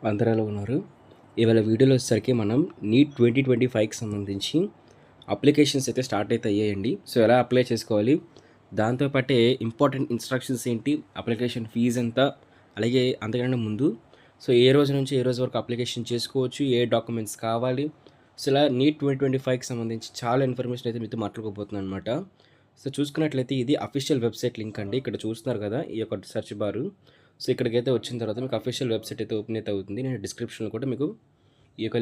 అందరూ ఉన్నారు. ఇవాళ వీడియోలో వచ్చేసరికి మనం నీట్ 2025కి సంబంధించి అప్లికేషన్స్ అయితే స్టార్ట్ అయితే అయ్యాయండి. సో, ఎలా అప్లై చేసుకోవాలి? దాంతో పాటే ఇంపార్టెంట్ ఇన్‌స్ట్రక్షన్స్ ఏంటి? అప్లికేషన్ ఫీజ్ ఎంత? అలాగే అంతకన్నా ముందు ఏ రోజు నుంచి ఏ రోజు వరకు అప్లికేషన్ చేసుకోవచ్చు? ఏ డాక్యుమెంట్స్ కావాలి? సో, ఇలా నీట్ 2025కి సంబంధించి చాలా ఇన్ఫర్మేషన్ అయితే మీతో మాట్లాడుకోబోతున్నాననమాట. సో, చూసుకున్నట్లయితే ఇది అఫీషియల్ వెబ్‌సైట్ లింక్ అండి. ఇక్కడ చూస్తున్నారు కదా! ఈ యొక్క సెర్చ్ బారు. సో, ఇక్కడికైతే వచ్చిన తర్వాత మీకు అఫీషియల్ వెబ్‌సైట్ అయితే ఓపెన్ అయితే అవుతుంది. నేను డిస్క్రిప్షన్‌లో కూడా మీకు ఈ యొక్క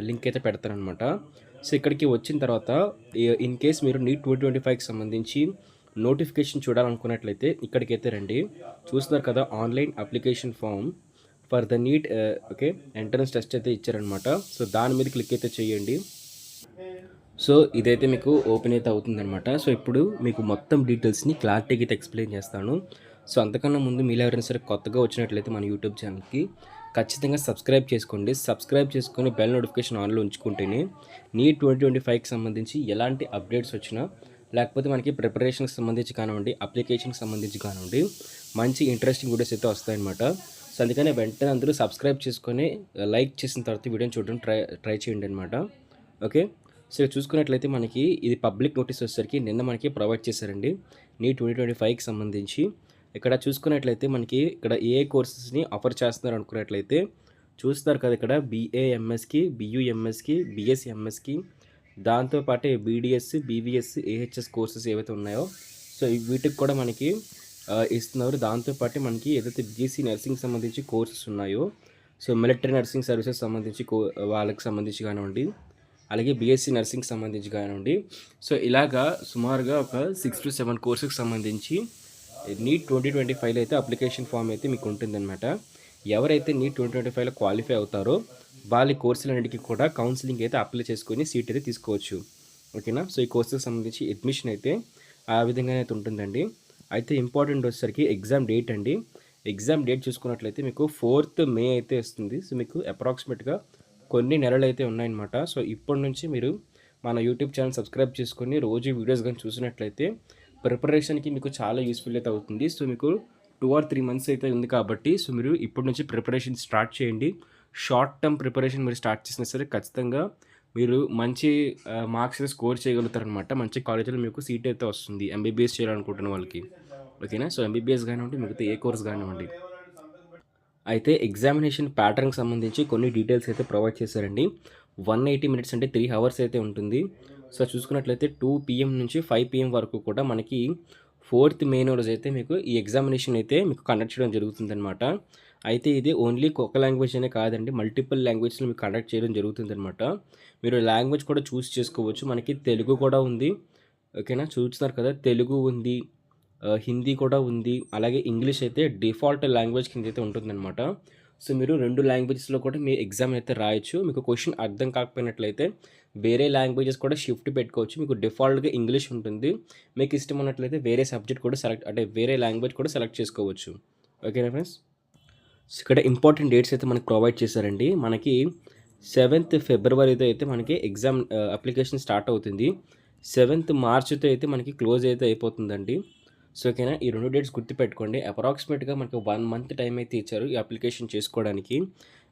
లింక్ అయితే పెడతాననమాట. సో, ఇక్కడికి వచ్చిన తర్వాత ఇన్ కేస్ మీరు నీట్ 2025కి సంబంధించి నోటిఫికేషన్ చూడాలనుకున్నట్లయితే ఇక్కడికైతే రండి. చూస్తున్నారు కదా! Online application form for the NEET entrance test అయితే ఇచ్చారనమాట. సో, దాని మీద క్లిక్ అయితే చేయండి. సో, ఇదైతే మీకు ఓపెన్ అయితే అవుతుందనమాట. సో, ఇప్పుడు మీకు మొత్తం డీటెయిల్స్‌ని క్లారిటీగా అయితే ఎక్స్‌ప్లెయిన్ చేస్తాను. సో, అంతకన్నా ముందు మీలో ఎవరైనా సరే కొత్తగా వచ్చినట్లయితే మన యూట్యూబ్ ఛానల్‌కి ఖచ్చితంగా సబ్స్క్రైబ్ చేసుకోండి. సబ్స్క్రైబ్ చేసుకొని బెల్ నోటిఫికేషన్ ఆన్‌లో ఉంచుకుంటేనే నీట్ 2025కి సంబంధించి ఎలాంటి అప్డేట్స్ వచ్చినా, లేకపోతే మనకి ప్రిపరేషన్‌కి సంబంధించి కానివ్వండి, అప్లికేషన్‌కి సంబంధించి కానివ్వండి, మంచి ఇంట్రెస్టింగ్ వీడియోస్ అయితే వస్తాయన్నమాట. సో, అందుకనే వెంటనే అందరూ సబ్స్క్రైబ్ చేసుకొని లైక్ చేసిన తర్వాత వీడియోని చూడడం ట్రై చేయండి అనమాట. ఓకే. సో, చూసుకున్నట్లయితే మనకి ఇది పబ్లిక్ నోటీస్ వచ్చేసరికి నిన్న మనకి ప్రొవైడ్ చేశారండి. నీట్ 2025కి సంబంధించి. ఇక్కడ చూసుకున్నట్లయితే మనకి ఇక్కడ ఏ కోర్సెస్‌ని ఆఫర్ చేస్తున్నారు అనుకున్నట్లయితే చూస్తున్నారు కదా! ఇక్కడ బీఏఎంఎస్‌కి, బీయూఎంఎస్‌కి, బీఎస్ఎంఎస్‌కి దాంతో పాటే బీడీఎస్, బీవీఎస్, ఏహెచ్ఎస్ కోర్సెస్ ఏవైతే ఉన్నాయో సో, వీటికి కూడా మనకి ఇస్తున్నారు. దాంతో పాటు మనకి ఏదైతే బీఎస్సీ నర్సింగ్‌కి సంబంధించి కోర్సెస్ ఉన్నాయో సో, మిలిటరీ నర్సింగ్ సర్వీసెస్ సంబంధించి వాళ్ళకి సంబంధించి కానివ్వండి, అలాగే బీఎస్సీ నర్సింగ్‌కి సంబంధించి కానివ్వండి. సో, ఇలాగా సుమారుగా ఒక 6-7 కోర్సుకి సంబంధించి నీట్ 2025లో అయితే అప్లికేషన్ ఫామ్ అయితే మీకు ఉంటుందన్నమాట. ఎవరైతే నీట్ 2025లో క్వాలిఫై అవుతారో వాళ్ళ కోర్సులన్నిటికీ కూడా కౌన్సిలింగ్ అయితే అప్లై చేసుకొని సీట్ అయితే తీసుకోవచ్చు. ఓకేనా? సో, ఈ కోర్సుకి సంబంధించి అడ్మిషన్ అయితే ఆ విధంగానే అయితే ఉంటుందండి. అయితే ఇంపార్టెంట్ వచ్చేసరికి ఎగ్జామ్ డేట్ అండి. ఎగ్జామ్ డేట్ చూసుకున్నట్లయితే మీకు 4th మే అయితే వస్తుంది. సో, మీకు అప్రాక్సిమేట్‌గా కొన్ని నెలలు అయితే ఉన్నాయన్నమాట. సో, ఇప్పటి నుంచి మీరు మన యూట్యూబ్ ఛానల్ సబ్స్క్రైబ్ చేసుకొని రోజు వీడియోస్ గాని చూసినట్లయితే ప్రిపరేషన్‌కి మీకు చాలా యూస్‌ఫుల్ అయితే అవుతుంది. సో, మీకు 2 ఆర్ 3 మంత్స్ అయితే ఉంది కాబట్టి సో, మీరు ఇప్పటి నుంచి ప్రిపరేషన్ స్టార్ట్ చేయండి. షార్ట్ టర్మ్ ప్రిపరేషన్ మీరు స్టార్ట్ చేసినా సరే ఖచ్చితంగా మీరు మంచి మార్క్స్ అయితే స్కోర్ చేయగలుగుతారనమాట. మంచి కాలేజ్‌లో మీకు సీట్ అయితే వస్తుంది. ఎంబీబీఎస్ చేయాలనుకుంటున్న వాళ్ళకి. ఓకేనా? సో, ఎంబీబీఎస్ కానివ్వండి, మిగతా ఏ కోర్స్ కానివ్వండి. అయితే ఎగ్జామినేషన్ ప్యాటర్న్‌కి సంబంధించి కొన్ని డీటెయిల్స్ అయితే ప్రొవైడ్ చేశారండి. 180 మినిట్స్ అంటే 3 అవర్స్ అయితే ఉంటుంది. సో, చూసుకున్నట్లయితే 2 పీఎం నుంచి 5 పీఎం వరకు కూడా మనకి 4th మే రోజైతే మీకు ఈ ఎగ్జామినేషన్ అయితే మీకు కండక్ట్ చేయడం జరుగుతుందనమాట. అయితే ఇది ఓన్లీ ఒక లాంగ్వేజ్ అనే కాదండి. మల్టిపుల్ లాంగ్వేజ్‌లో మీకు కండక్ట్ చేయడం జరుగుతుందనమాట. మీరు లాంగ్వేజ్ కూడా చూస్ చేసుకోవచ్చు. మనకి తెలుగు కూడా ఉంది. ఓకేనా? చూస్తున్నారు కదా! తెలుగు ఉంది. హిందీ కూడా ఉంది. అలాగే ఇంగ్లీష్ అయితే డిఫాల్ట్ లాంగ్వేజ్ కిందైతే ఉంటుందనమాట. సో, మీరు 2 లాంగ్వేజెస్‌లో కూడా మీ ఎగ్జామ్ అయితే రాయొచ్చు. మీకు క్వెషన్ అర్థం కాకపోయినట్లయితే వేరే లాంగ్వేజెస్ కూడా షిఫ్ట్ పెట్టుకోవచ్చు. మీకు డిఫాల్ట్‌గా ఇంగ్లీష్ ఉంటుంది. మీకు ఇష్టం ఉన్నట్లయితే వేరే సబ్జెక్ట్ కూడా వేరే లాంగ్వేజ్ కూడా సెలెక్ట్ చేసుకోవచ్చు. ఓకేనా ఫ్రెండ్స్? సో, ఇక్కడ ఇంపార్టెంట్ డేట్స్ అయితే మనకు ప్రొవైడ్ చేశారండి. మనకి 7th ఫిబ్రవరితో అయితే మనకి ఎగ్జామ్ అప్లికేషన్ స్టార్ట్ అవుతుంది. 7th మార్చ్‌తో అయితే మనకి క్లోజ్ అయితే అయిపోతుందండి. సో, ఓకేనా? ఈ 2 డేట్స్ గుర్తుపెట్టుకోండి. అప్రాక్సిమేట్‌గా మనకు 1 మంత్ టైం అయితే ఇచ్చారు ఈ అప్లికేషన్ చేసుకోవడానికి.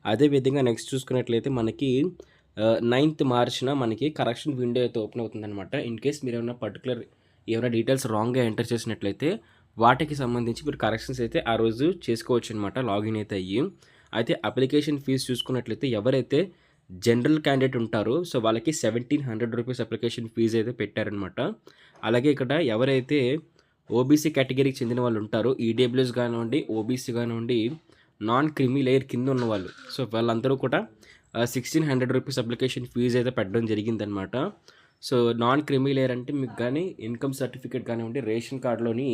అదే విధంగా నెక్స్ట్ చూసుకున్నట్లయితే మనకి 9th మార్చ్‌న మనకి కరెక్షన్ విండో అయితే ఓపెన్ అవుతుందనమాట. ఇన్ కేస్ ఏమైనా డీటెయిల్స్ రాంగ్‌గా ఎంటర్ చేసినట్లయితే వాటికి సంబంధించి మీరు కరెక్షన్స్ అయితే ఆ రోజు చేసుకోవచ్చనమాట లాగిన్ అయితే అయ్యి. అయితే అప్లికేషన్ ఫీజ్ చూసుకున్నట్లయితే ఎవరైతే జనరల్ క్యాండిడేట్ ఉంటారో సో, వాళ్ళకి రూ. 1,700 అప్లికేషన్ ఫీజ్ అయితే పెట్టారనమాట. అలాగే ఇక్కడ ఎవరైతే ఓబీసీ కేటగిరీకి చెందిన వాళ్ళు ఉంటారో ఈడబ్ల్యూఎస్ కానివ్వండి, ఓబీసీ కానివ్వండి, నాన్ క్రిమీ లేయర్ కింద ఉన్నవాళ్ళు. సో, వాళ్ళందరూ కూడా రూ. 1,600 అప్లికేషన్ ఫీజ్ అయితే పెట్టడం జరిగిందనమాట. సో, నాన్ క్రిమీ లేయర్ అంటే మీకు గానీ ఇన్‌కమ్ సర్టిఫికేట్ కానివ్వండి, రేషన్ కార్డ్‌లోని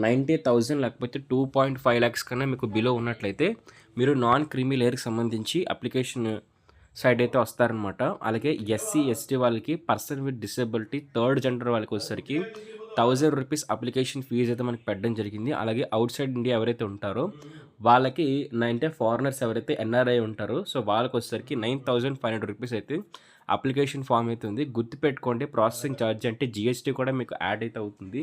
90,000 లేకపోతే 2.5 లాక్స్ కన్నా మీకు బిలో ఉన్నట్లయితే మీరు నాన్ క్రిమీ లేయర్‌కి సంబంధించి అప్లికేషన్ సైడ్ అయితే వస్తారనమాట. అలాగే ఎస్సీ, ఎస్టీ వాళ్ళకి, person with disability, third gender వాళ్ళకి వచ్చేసరికి రూ. 1,000 అప్లికేషన్ ఫీజ్ అయితే మనకి పెట్టడం జరిగింది. అలాగే ఔట్‌సైడ్ ఇండియా ఎవరైతే ఉంటారో వాళ్ళకి అంటే ఫారినర్స్ ఎవరైతే ఎన్ఆర్ఐ ఉంటారో సో, వాళ్ళకొచ్చేసరికి రూ. 9,500 అయితే అప్లికేషన్ ఫామ్ అయితే ఉంది. గుర్తుపెట్టుకోండి ప్రాసెసింగ్ ఛార్జ్ అంటే జీఎస్టీ కూడా మీకు యాడ్ అయితే అవుతుంది.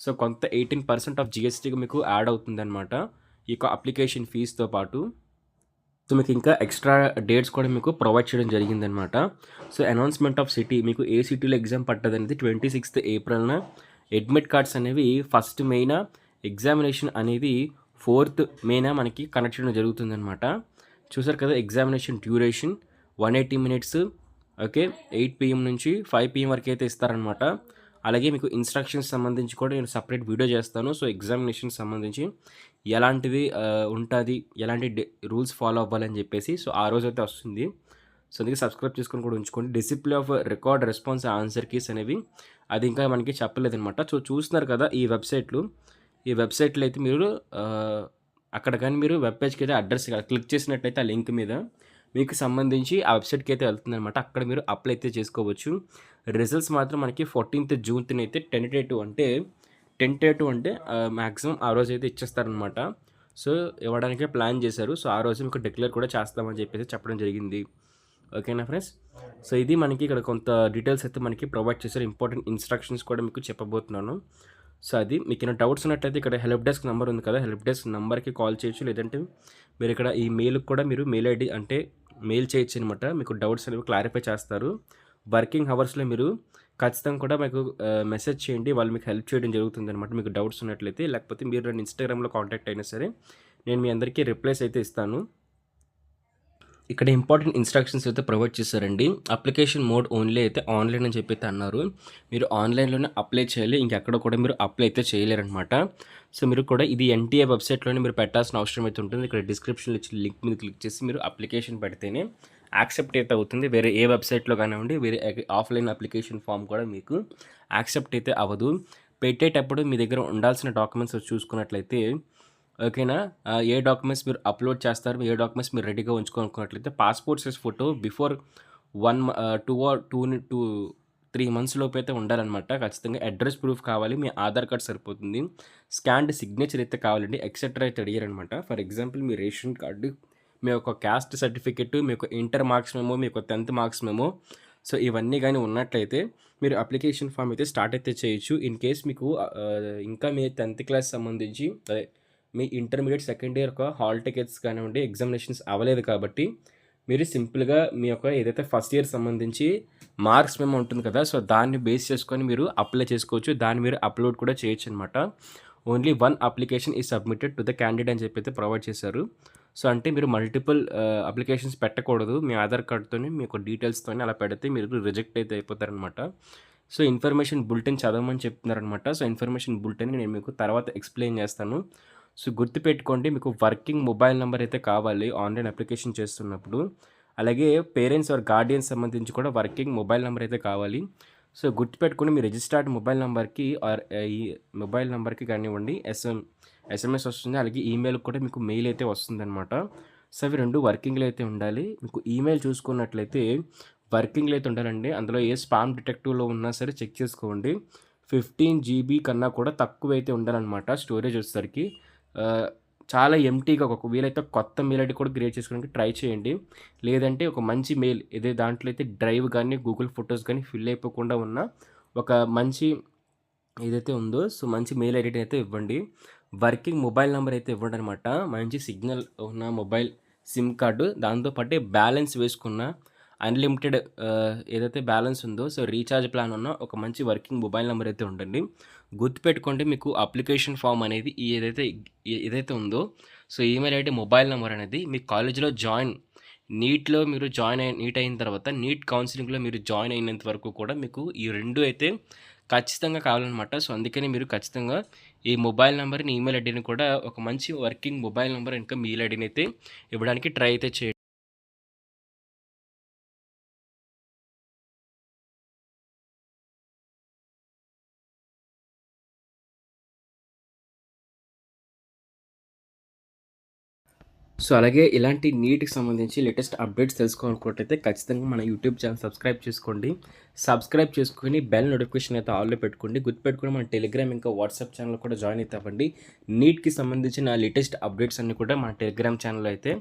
సో, కొంత 18% ఆఫ్ జీఎస్టీ మీకు యాడ్ అవుతుందనమాట. ఈ యొక్క అప్లికేషన్ ఫీజ్‌తో పాటు. సో మీకు ఇంకా ఎక్స్ట్రా డేట్స్ కూడా మీకు ప్రొవైడ్ చేయడం జరిగిందనమాట. సో అనౌన్స్‌మెంట్ ఆఫ్ సిటీ మీకు ఏ సిటీలో ఎగ్జామ్ పడ్డదనేది 26థ్ ఏప్రిల్‌న అడ్మిట్ కార్డ్స్ అనేవి 1st మేన ఎగ్జామినేషన్ అనేది 4th మేన మనకి కండక్ట్ చేయడం జరుగుతుందనమాట. చూసారు కదా examination duration 180 minutes. Okay. 8 PM నుంచి 5 PM వరకు అయితే ఇస్తారనమాట. అలాగే మీకు ఇన్‌స్ట్రక్షన్స్ సంబంధించి కూడా నేను సెపరేట్ వీడియో చేస్తాను. సో ఎగ్జామినేషన్‌కి సంబంధించి ఎలాంటిది ఉంటాది, ఎలాంటి రూల్స్ ఫాలో అవ్వాలని చెప్పేసి. సో ఆ రోజైతే వస్తుంది. సో అందుకే సబ్స్క్రైబ్ చేసుకొని కూడా ఉంచుకోండి. Discipline of record response answer keys అనేవి అది ఇంకా మనకి చెప్పలేదనమాట. సో చూస్తున్నారు కదా ఈ వెబ్‌సైట్‌లో అయితే మీరు అక్కడ కానీ మీరు వెబ్ పేజ్‌కి అయితే అడ్రస్ క్లిక్ చేసినట్లయితే ఆ లింక్ మీద మీకు సంబంధించి ఆ వెబ్‌సైట్‌కి అయితే వెళ్తుందనమాట. అక్కడ మీరు అప్లై అయితే చేసుకోవచ్చు. రిజల్ట్స్ మాత్రం మనకి 14th జూన్ అయితే టెంటేటివ్ అంటే మాక్సిమం ఆ రోజైతే ఇచ్చేస్తారనమాట. సో ఇవ్వడానికే ప్లాన్ చేశారు. సో ఆ రోజు మీకు డిక్లేర్ కూడా చేస్తామని చెప్పేసి చెప్పడం జరిగింది. ఓకేనా ఫ్రెండ్స్. సో ఇది మనకి ఇక్కడ కొంత డీటెయిల్స్ అయితే మనకి ప్రొవైడ్ చేశారు. ఇంపార్టెంట్ ఇన్‌స్ట్రక్షన్స్ కూడా మీకు చెప్పబోతున్నాను. సో అది మీకేమైనా డౌట్స్ ఉన్నట్లయితే ఇక్కడ హెల్ప్ డెస్క్ నెంబర్ ఉంది కదా, హెల్ప్ డెస్క్ నెంబర్కి కాల్ చేయొచ్చు. లేదంటే మీరు ఇక్కడ ఈ మెయిల్కి కూడా మీరు మెయిల్ ఐడి అంటే మెయిల్ చేయొచ్చు అనమాట. మీకు డౌట్స్ అనేవి క్లారిఫై చేస్తారు. వర్కింగ్ అవర్స్లో మీరు ఖచ్చితంగా కూడా మీకు మెసేజ్ చేయండి. వాళ్ళు మీకు హెల్ప్ చేయడం జరుగుతుందనమాట. మీకు డౌట్స్ ఉన్నట్లయితే, లేకపోతే మీరు నన్ను ఇన్‌స్టాగ్రామ్‌లో కాంటాక్ట్ అయినా సరే నేను మీ అందరికీ రిప్లైస్ అయితే ఇస్తాను. ఇక్కడ ఇంపార్టెంట్ ఇన్‌స్ట్రక్షన్స్ అయితే ప్రొవైడ్ చేశారండి. అప్లికేషన్ మోడ్ ఓన్లీ అయితే ఆన్‌లైన్ అని చెప్పి అయితే అన్నారు. మీరు ఆన్‌లైన్‌లోనే అప్లై చేయాలి. ఇంకెక్కడ కూడా మీరు అప్లై అయితే చేయలేరనమాట. సో మీరు కూడా ఇది ఎన్‌టీఏ వెబ్‌సైట్‌లోనే మీరు పెట్టాల్సిన అవసరం అయితే ఉంటుంది. ఇక్కడ డిస్క్రిప్షన్‌లో ఇచ్చిన లింక్ మీద క్లిక్ చేసి మీరు అప్లికేషన్ పెడితేనే యాక్సెప్ట్ అయితే అవుతుంది. వేరే ఏ వెబ్‌సైట్‌లో కానివ్వండి, వేరే ఆఫ్‌లైన్ అప్లికేషన్ ఫామ్ కూడా మీకు యాక్సెప్ట్ అయితే అవ్వదు. పెట్టేటప్పుడు మీ దగ్గర ఉండాల్సిన డాక్యుమెంట్స్ చూసుకున్నట్లయితే ఓకేనా. ఏ డాక్యుమెంట్స్ మీరు అప్లోడ్ చేస్తారు, ఏ డాక్యుమెంట్స్ మీరు రెడీగా ఉంచుకోనుకున్నట్లయితే passport size photo before 3 months లోపు అయితే ఉండాలనమాట. ఖచ్చితంగా అడ్రస్ ప్రూఫ్ కావాలి. మీ ఆధార్ కార్డ్ సరిపోతుంది. స్కాన్డ్ సిగ్నేచర్ అయితే కావాలండి. ఎక్సెట్రా అయితే అడిగారనమాట. ఫర్ ఎగ్జాంపుల్ మీ రేషన్ కార్డు, మీ యొక్క క్యాస్ట్ సర్టిఫికేట్, మీ యొక్క ఇంటర్ మార్క్స్ మెమో, మీ యొక్క 10th మార్క్స్ మెమో, సో ఇవన్నీ కానీ ఉన్నట్లయితే మీరు అప్లికేషన్ ఫామ్ అయితే స్టార్ట్ అయితే చేయొచ్చు. ఇన్ కేస్ మీకు ఇంకా మీ 10th క్లాస్ సంబంధించి అదే మీ ఇంటర్మీడియట్ సెకండ్ ఇయర్ యొక్క హాల్ టికెట్స్ కానివ్వండి ఎగ్జామినేషన్స్ అవ్వలేదు కాబట్టి మీరు సింపుల్గా మీ యొక్క ఏదైతే ఫస్ట్ ఇయర్ సంబంధించి మార్క్స్ మెమో ఉంటుంది కదా, సో దాన్ని బేస్ చేసుకొని మీరు అప్లై చేసుకోవచ్చు. దాన్ని మీరు అప్లోడ్ కూడా చేయొచ్చు అనమాట. ఓన్లీ 1 అప్లికేషన్ ఈ సబ్మిటెడ్ టు ద క్యాండిడేట్ అని చెప్పి అయితే ప్రొవైడ్ చేశారు. సో అంటే మీరు మల్టిపుల్ అప్లికేషన్స్ పెట్టకూడదు. మీ ఆధార్ కార్డ్‌తోని మీ యొక్క డీటెయిల్స్‌తోని అలా పెడితే మీరు రిజెక్ట్ అయితే అయిపోతారనమాట. సో ఇన్ఫర్మేషన్ బులెటిన్ చదవమని చెప్తున్నారనమాట. సో ఇన్ఫర్మేషన్ బులెటిన్ నేను మీకు తర్వాత ఎక్స్‌ప్లెయిన్ చేస్తాను. సో గుర్తుపెట్టుకోండి, మీకు వర్కింగ్ మొబైల్ నెంబర్ అయితే కావాలి ఆన్‌లైన్ అప్లికేషన్ చేస్తున్నప్పుడు. అలాగే పేరెంట్స్ ఆర్ గార్డియన్స్ సంబంధించి కూడా వర్కింగ్ మొబైల్ నెంబర్ అయితే కావాలి. సో గుర్తుపెట్టుకొని మీ రిజిస్టర్డ్ మొబైల్ నెంబర్‌కి ఆర్ ఈ మొబైల్ నెంబర్‌కి కానివ్వండి ఎస్ఎంఎస్ వస్తుంది. అలాగే ఈమెయిల్‌కి కూడా మీకు మెయిల్ అయితే వస్తుందనమాట. సో అవి 2 వర్కింగ్‌లో అయితే ఉండాలి. మీకు ఈమెయిల్ చూసుకున్నట్లయితే వర్కింగ్‌లో అయితే ఉండాలండి. అందులో ఏ స్పామ్ డిటెక్టివ్‌లో ఉన్నా సరే చెక్ చేసుకోండి. 15 GB కన్నా కూడా తక్కువైతే ఉండాలనమాట స్టోరేజ్ వచ్చేసరికి. చాలా ఎంప్టీగా ఒక వీలైతే కొత్త మెయిల్ ఐడీ కూడా క్రియేట్ చేసుకోవడానికి ట్రై చేయండి. లేదంటే ఒక మంచి మెయిల్ దాంట్లో అయితే డ్రైవ్ కానీ, గూగుల్ ఫోటోస్ కానీ ఫిల్ అయిపోకుండా ఉన్న ఒక మంచి ఏదైతే ఉందో సో మంచి మెయిల్ ఐడీ అయితే ఇవ్వండి. వర్కింగ్ మొబైల్ నెంబర్ అయితే ఇవ్వండి అనమాట. మంచి సిగ్నల్ ఉన్న మొబైల్ సిమ్ కార్డు, దాంతో పాటే బ్యాలెన్స్ వేసుకున్న అన్‌లిమిటెడ్ ఏదైతే బ్యాలెన్స్ ఉందో సో రీఛార్జ్ ప్లాన్ ఉన్న ఒక మంచి వర్కింగ్ మొబైల్ నెంబర్ అయితే ఉండండి. గుర్తుపెట్టుకోండి, మీకు అప్లికేషన్ ఫామ్ అనేది ఏదైతే ఉందో so email ID, mobile number అనేది మీ కాలేజీలో నీట్‌లో మీరు నీట్ అయిన తర్వాత నీట్ కౌన్సిలింగ్‌లో మీరు జాయిన్ అయినంత వరకు కూడా మీకు ఈ 2 అయితే ఖచ్చితంగా కావాలనమాట. సో అందుకని మీరు ఖచ్చితంగా ఈ మొబైల్ నెంబర్‌ని, ఈమెయిల్ ఐడీని కూడా ఒక మంచి వర్కింగ్ మొబైల్ నెంబర్ ఇంకా మెయిల్ ఐడీని అయితే ఇవ్వడానికి ట్రై అయితే చేయండి. సో అలాగే ఇలాంటి నీట్‌కి సంబంధించి లేటెస్ట్ అప్డేట్స్ తెలుసుకోవాలనుకున్నట్టయితే ఖచ్చితంగా మన యూట్యూబ్ ఛానల్ సబ్స్క్రైబ్ చేసుకోండి. సబ్స్క్రైబ్ చేసుకొని బెల్ నోటిఫికేషన్ అయితే ఆల్‌లో పెట్టుకోండి. గుర్తుపెట్టుకొని మన టెలిగ్రామ్ ఇంకా వాట్సాప్ ఛానల్ కూడా జాయిన్ అయితే అవ్వండి. నీట్‌కి సంబంధించిన లేటెస్ట్ అప్డేట్స్ అన్నీ కూడా మన టెలిగ్రామ్ ఛానల్‌లో అయితే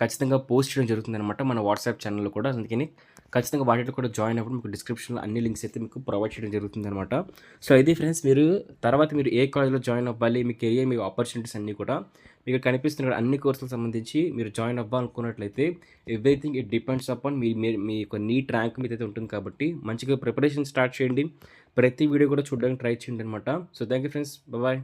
ఖచ్చితంగా పోస్ట్ చేయడం జరుగుతుందనమాట. మన వాట్సాప్ ఛానల్‌లో కూడా. అందుకని ఖచ్చితంగా వాటిలో కూడా జాయిన్ అవ్వడం. మీకు డిస్క్రిప్షన్‌లో అన్ని లింక్స్ అయితే మీకు ప్రొవైడ్ చేయడం జరుగుతుందనమాట. సో ఇది ఫ్రెండ్స్, మీరు ఏ కాలేజ్‌లో జాయిన్ అవ్వాలి, మీ కెరియర్, మీ ఆపర్చునిటీస్ అన్నీ కూడా మీకు కనిపిస్తున్న అన్ని కోర్సులకు సంబంధించి మీరు జాయిన్ అవ్వాలనుకున్నట్లయితే ఎవ్రీథింగ్ ఇట్ డిపెండ్స్ అపాన్ మీ యొక్క నీట్ ర్యాంక్ మీద అయితే ఉంటుంది కాబట్టి మంచిగా ప్రిపరేషన్ స్టార్ట్ చేయండి. ప్రతి వీడియో కూడా చూడడానికి ట్రై చేయండి అనమాట. So thank you friends, bye.